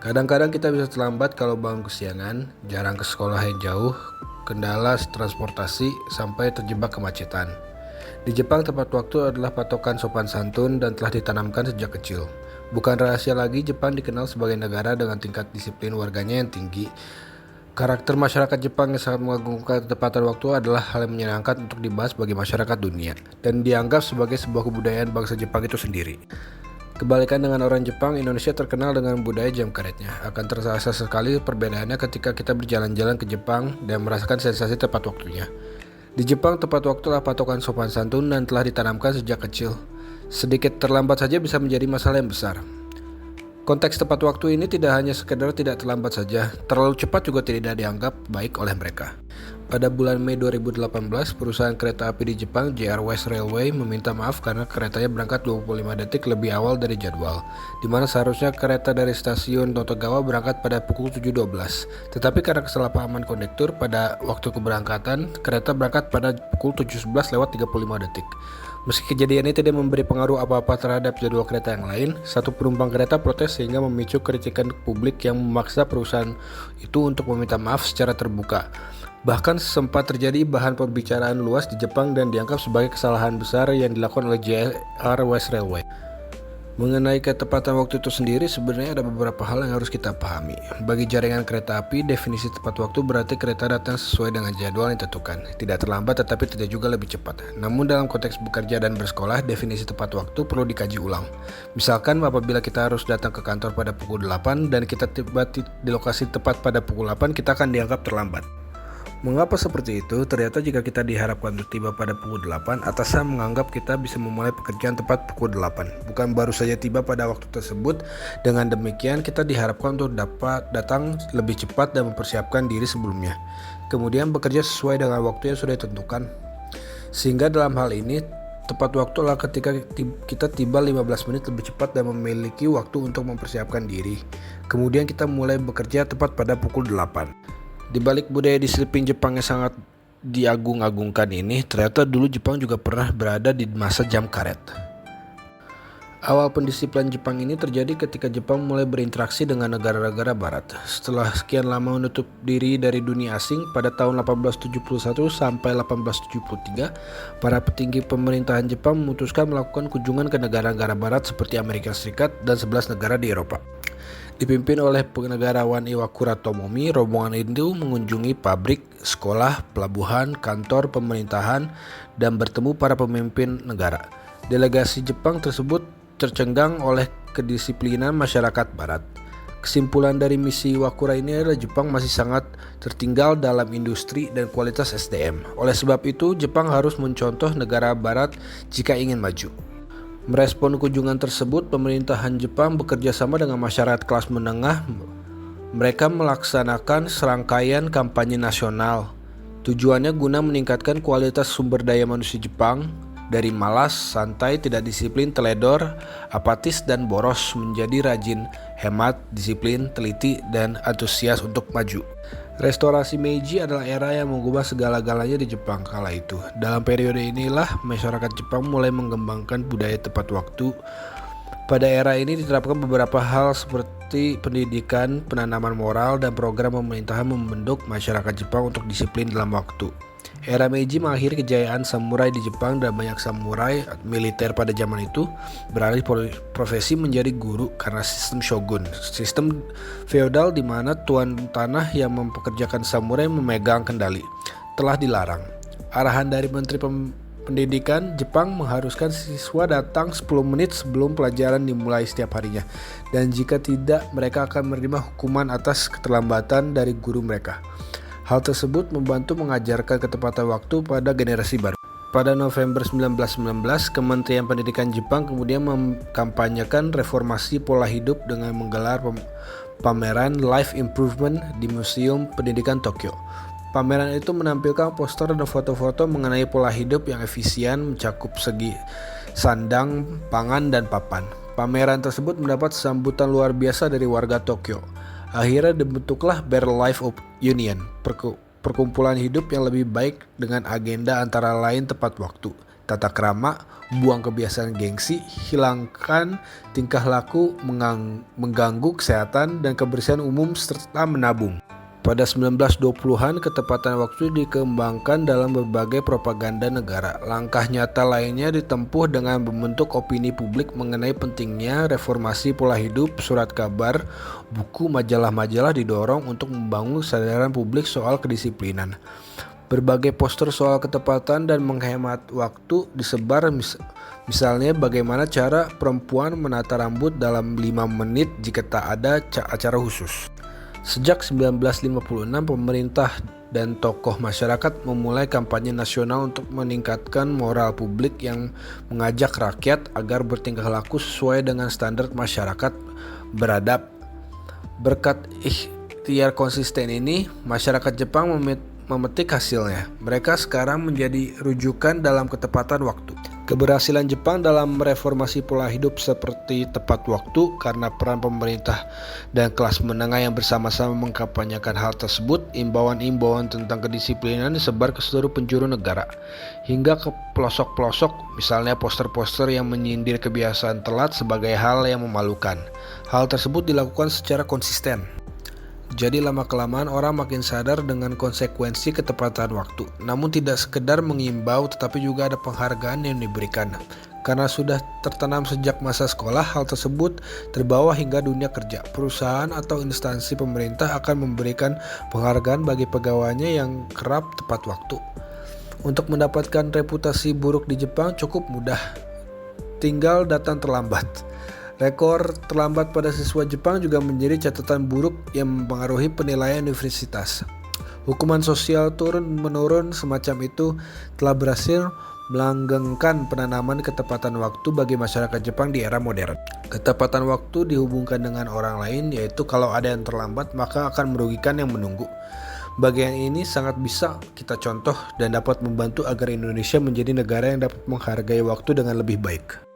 Kadang-kadang kita bisa terlambat kalau bangun kesiangan, jarang ke sekolah yang jauh, kendala transportasi, sampai terjebak kemacetan. Di Jepang, tepat waktu adalah patokan sopan santun dan telah ditanamkan sejak kecil. Bukan rahasia lagi, Jepang dikenal sebagai negara dengan tingkat disiplin warganya yang tinggi. Karakter masyarakat Jepang yang sangat mengagungkan ketepatan waktu adalah hal yang menyenangkan untuk dibahas bagi masyarakat dunia, dan dianggap sebagai sebuah kebudayaan bangsa Jepang itu sendiri. Kebalikan dengan orang Jepang, Indonesia terkenal dengan budaya jam karetnya. Akan terasa sekali perbedaannya ketika kita berjalan-jalan ke Jepang dan merasakan sensasi tepat waktunya. Di Jepang, tepat waktu adalah patokan sopan santun dan telah ditanamkan sejak kecil. Sedikit terlambat saja bisa menjadi masalah yang besar. Konteks tepat waktu ini tidak hanya sekedar tidak terlambat saja, terlalu cepat juga tidak dianggap baik oleh mereka. Pada bulan Mei 2018, perusahaan kereta api di Jepang, JR West Railway, meminta maaf karena keretanya berangkat 25 detik lebih awal dari jadwal, di mana seharusnya kereta dari stasiun Notogawa berangkat pada pukul 7.12. Tetapi karena kesalahpahaman kondektur pada waktu keberangkatan, kereta berangkat pada pukul 7.11 lewat 35 detik. Meski kejadian ini tidak memberi pengaruh apa-apa terhadap jadwal kereta yang lain, satu penumpang kereta protes sehingga memicu kritikan publik yang memaksa perusahaan itu untuk meminta maaf secara terbuka. Bahkan sempat terjadi bahan pembicaraan luas di Jepang dan dianggap sebagai kesalahan besar yang dilakukan oleh JR West Railway. Mengenai ketepatan waktu itu sendiri, sebenarnya ada beberapa hal yang harus kita pahami. Bagi jaringan kereta api, definisi tepat waktu berarti kereta datang sesuai dengan jadwal yang ditentukan. Tidak terlambat tetapi tidak juga lebih cepat. Namun dalam konteks bekerja dan bersekolah, definisi tepat waktu perlu dikaji ulang. Misalkan apabila kita harus datang ke kantor pada pukul 8 dan kita tiba di lokasi tepat pada pukul 8, kita akan dianggap terlambat. Mengapa seperti itu? Ternyata jika kita diharapkan untuk tiba pada pukul 8, atasan menganggap kita bisa memulai pekerjaan tepat pukul 8. Bukan baru saja tiba pada waktu tersebut, dengan demikian kita diharapkan untuk dapat datang lebih cepat dan mempersiapkan diri sebelumnya. Kemudian bekerja sesuai dengan waktu yang sudah ditentukan. Sehingga dalam hal ini, tepat waktu adalah ketika kita tiba 15 menit lebih cepat dan memiliki waktu untuk mempersiapkan diri. Kemudian kita mulai bekerja tepat pada pukul 8. Di balik budaya disiplin Jepang yang sangat diagung-agungkan ini, ternyata dulu Jepang juga pernah berada di masa jam karet. Awal pendisiplinan Jepang ini terjadi ketika Jepang mulai berinteraksi dengan negara-negara barat. Setelah sekian lama menutup diri dari dunia asing, pada tahun 1871 sampai 1873, para petinggi pemerintahan Jepang memutuskan melakukan kunjungan ke negara-negara barat seperti Amerika Serikat dan 11 negara di Eropa. Dipimpin oleh negarawan Iwakura Tomomi, rombongan itu mengunjungi pabrik, sekolah, pelabuhan, kantor pemerintahan, dan bertemu para pemimpin negara. Delegasi Jepang tersebut tercengang oleh kedisiplinan masyarakat barat. Kesimpulan dari misi Iwakura ini adalah Jepang masih sangat tertinggal dalam industri dan kualitas SDM. Oleh sebab itu, Jepang harus mencontoh negara barat jika ingin maju. Merespon kunjungan tersebut, pemerintahan Jepang bekerja sama dengan masyarakat kelas menengah. Mereka melaksanakan serangkaian kampanye nasional. Tujuannya guna meningkatkan kualitas sumber daya manusia Jepang dari malas, santai, tidak disiplin, teledor, apatis, dan boros menjadi rajin, hemat, disiplin, teliti, dan antusias untuk maju. Restorasi Meiji adalah era yang mengubah segala-galanya di Jepang kala itu. Dalam periode inilah masyarakat Jepang mulai mengembangkan budaya tepat waktu. Pada era ini diterapkan beberapa hal seperti pendidikan, penanaman moral, dan program pemerintahan membentuk masyarakat Jepang untuk disiplin dalam waktu. Era Meiji mengakhiri kejayaan samurai di Jepang dan banyak samurai militer pada zaman itu beralih profesi menjadi guru karena sistem shogun, sistem feodal di mana tuan tanah yang mempekerjakan samurai memegang kendali, telah dilarang. Arahan dari Menteri Pendidikan Jepang mengharuskan siswa datang 10 menit sebelum pelajaran dimulai setiap harinya, dan jika tidak mereka akan menerima hukuman atas keterlambatan dari guru mereka. Hal tersebut membantu mengajarkan ketepatan waktu pada generasi baru. Pada November 1919, Kementerian Pendidikan Jepang kemudian mengkampanyekan reformasi pola hidup dengan menggelar pameran Life Improvement di Museum Pendidikan Tokyo. Pameran itu menampilkan poster dan foto-foto mengenai pola hidup yang efisien, mencakup segi sandang, pangan, dan papan. Pameran tersebut mendapat sambutan luar biasa dari warga Tokyo. Akhirnya dibentuklah Better Life Union, perkumpulan hidup yang lebih baik dengan agenda antara lain tepat waktu, tata krama, buang kebiasaan gengsi, hilangkan tingkah laku mengganggu kesehatan dan kebersihan umum serta menabung. Pada 1920-an, ketepatan waktu dikembangkan dalam berbagai propaganda negara. Langkah nyata lainnya ditempuh dengan membentuk opini publik mengenai pentingnya reformasi pola hidup, surat kabar, buku, majalah-majalah didorong untuk membangun kesadaran publik soal kedisiplinan. Berbagai poster soal ketepatan dan menghemat waktu disebar, misalnya bagaimana cara perempuan menata rambut dalam 5 menit jika tak ada acara khusus. Sejak 1956, pemerintah dan tokoh masyarakat memulai kampanye nasional untuk meningkatkan moral publik yang mengajak rakyat agar bertingkah laku sesuai dengan standar masyarakat beradab. Berkat ikhtiar konsisten ini, masyarakat Jepang memetik hasilnya. Mereka sekarang menjadi rujukan dalam ketepatan waktu. Keberhasilan Jepang dalam mereformasi pola hidup seperti tepat waktu karena peran pemerintah dan kelas menengah yang bersama-sama mengkampanyekan hal tersebut. Imbauan-imbauan tentang kedisiplinan disebar ke seluruh penjuru negara hingga ke pelosok-pelosok, misalnya poster-poster yang menyindir kebiasaan telat sebagai hal yang memalukan. Hal tersebut dilakukan secara konsisten. Jadi lama-kelamaan orang makin sadar dengan konsekuensi ketepatan waktu. Namun tidak sekedar mengimbau, tetapi juga ada penghargaan yang diberikan. Karena sudah tertanam sejak masa sekolah, hal tersebut terbawa hingga dunia kerja. Perusahaan atau instansi pemerintah akan memberikan penghargaan bagi pegawainya yang kerap tepat waktu. Untuk mendapatkan reputasi buruk di Jepang cukup mudah. Tinggal datang terlambat. Rekor terlambat pada siswa Jepang juga menjadi catatan buruk yang mempengaruhi penilaian universitas. Hukuman sosial turun-menurun semacam itu telah berhasil melanggengkan penanaman ketepatan waktu bagi masyarakat Jepang di era modern. Ketepatan waktu dihubungkan dengan orang lain, yaitu kalau ada yang terlambat maka akan merugikan yang menunggu. Bagian ini sangat bisa kita contoh dan dapat membantu agar Indonesia menjadi negara yang dapat menghargai waktu dengan lebih baik.